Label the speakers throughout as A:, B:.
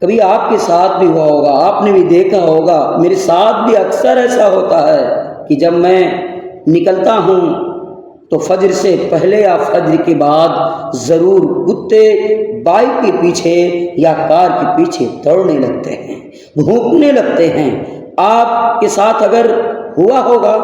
A: کبھی آپ کے ساتھ بھی ہوا ہوگا، آپ نے بھی دیکھا ہوگا، میرے ساتھ بھی اکثر ایسا ہوتا ہے کہ جب میں نکلتا ہوں تو فجر سے پہلے یا فجر کے بعد ضرور کتے بائک کے پیچھے یا کار کے پیچھے دوڑنے لگتے ہیں، بھونکنے لگتے ہیں۔ آپ کے ساتھ اگر ہوا ہوگا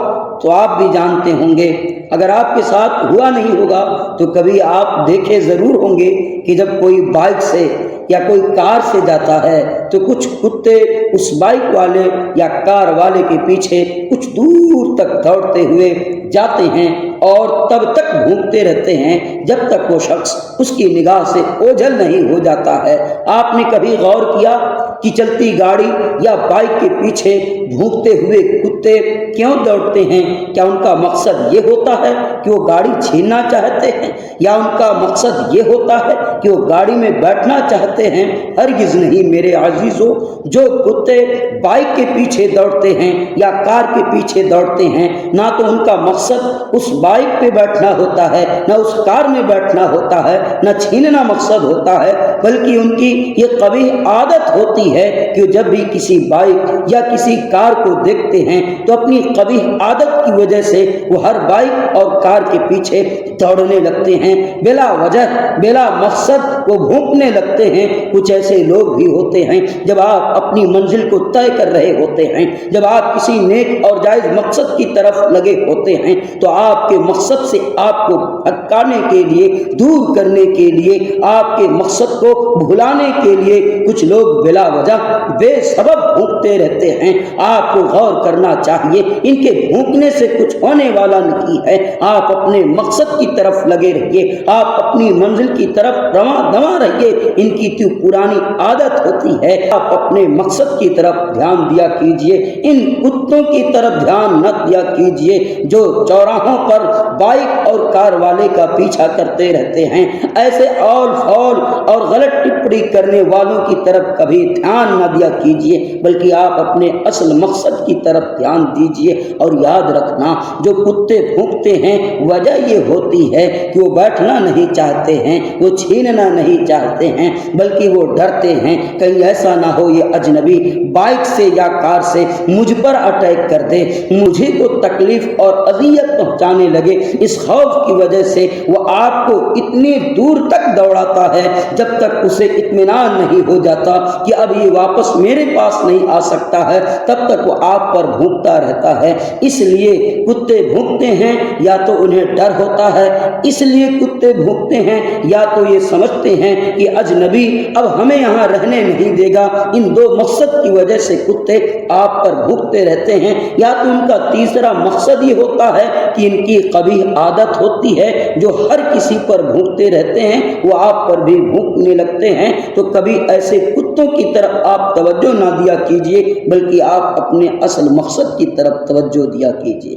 A: تو آپ بھی جانتے ہوں گے، اگر آپ کے ساتھ ہوا نہیں ہوگا تو کبھی آپ دیکھے ضرور ہوں گے کہ جب کوئی بائک سے یا کوئی کار سے جاتا ہے تو کچھ کتے اس بائک والے یا کار والے کے پیچھے کچھ دور تک دوڑتے ہوئے جاتے ہیں اور تب تک بھونکتے رہتے ہیں جب تک وہ شخص اس کی نگاہ سے اوجھل نہیں ہو جاتا ہے۔ آپ نے کبھی غور کیا کہ چلتی گاڑی یا بائک کے پیچھے بھونکتے ہوئے کتے کیوں دوڑتے ہیں؟ کیا ان کا مقصد یہ ہوتا ہے کہ وہ گاڑی چھیننا چاہتے ہیں، یا ان کا مقصد یہ ہوتا ہے کہ وہ گاڑی میں بیٹھنا چاہتے ہیں؟ ہرگز نہیں میرے عزیزو، جو کتے بائک کے پیچھے دوڑتے ہیں یا کار کے پیچھے دوڑتے ہیں، نہ تو ان کا مقصد اس بائک پہ بیٹھنا ہوتا ہے، نہ اس کار میں بیٹھنا ہوتا ہے، نہ چھیننا مقصد ہوتا ہے، بلکہ ان کی یہ قبیح عادت ہوتی ہے کہ جب بھی کسی بائک یا کسی کار کو دیکھتے ہیں تو اپنی قبیح عادت کی وجہ سے وہ ہر بائک اور کار کے پیچھے دوڑنے لگتے ہیں، بلا وجہ بلا مقصد وہ بھونکنے لگتے ہیں۔ کچھ ایسے لوگ بھی ہوتے ہیں، جب آپ اپنی منزل کو طے کر رہے ہوتے ہیں، جب آپ کسی نیک اور جائز مقصد کی طرف لگے ہوتے ہیں، تو آپ کے مقصد سے آپ کو بھٹکانے کے لیے، دور کرنے کے لیے، آپ کے مقصد کو بھلانے کے لیے کچھ لوگ بلا وجہ بے سبب بھونکتے رہتے ہیں۔ آپ کو غور کرنا چاہیے، ان کے بھونکنے سے کچھ ہونے والا نہیں ہے۔ آپ اپنے مقصد کی طرف لگے رہیے، آپ اپنی منزل کی طرف رواں دواں رہیے۔ ان کی تو پرانی عادت ہوتی ہے، آپ اپنے مقصد کی طرف دھیان دیا کیجئے، ان کتوں کی طرف دھیان نہ دیا کیجئے جو چوراہوں پر بائک اور کار والے کا پیچھا کرتے رہتے ہیں۔ ایسے اول فول اور غلط ٹپڑی کرنے والوں کی طرف کبھی دھیان نہ دیا کیجئے، بلکہ آپ اپنے اصل مقصد کی طرف دھیان دیجئے۔ اور یاد رکھنا، جو کتے بھونکتے ہیں وجہ یہ ہوتی ہے کہ وہ بیٹھنا نہیں چاہتے ہیں، وہ چھیننا نہیں چاہتے ہیں، بلکہ وہ ڈرتے ہیں کہیں ایسا نہ ہو یہ اجنبی بائک سے یا کار سے مجھ پر اٹیک کر دے، مجھے کو تکلیف اور اذیت پہنچانے لگے۔ اس خوف کی وجہ سے وہ آپ کو اتنی دور تک دوڑاتا ہے جب تک اسے اطمینان نہیں ہو جاتا کہ اب یہ واپس میرے پاس نہیں آ سکتا ہے، تب تک وہ آپ پر بھونکتا رہتا ہے۔ اس لیے کتے بھونکتے ہیں یا تو انہیں ڈر ہوتا ہے، اس لیے کتے بھونکتے ہیں، یا تو یہ سمجھتے ہیں کہ اجنبی اب ہمیں یہاں رہنے نہیں دے گا۔ ان دو مقصد کی وجہ سے کتے آپ پر بھونکتے رہتے ہیں، یا تو ان کا تیسرا مقصد یہ ہوتا ہے کہ ان کی قبیح عادت ہوتی ہے، جو ہر کسی پر بھونکتے رہتے ہیں وہ آپ پر بھی بھونکنے لگتے ہیں۔ تو کبھی ایسے کتوں کی طرف آپ توجہ نہ دیا کیجیے، بلکہ آپ اپنے اصل مقصد کی طرف توجہ دیا کیجیے۔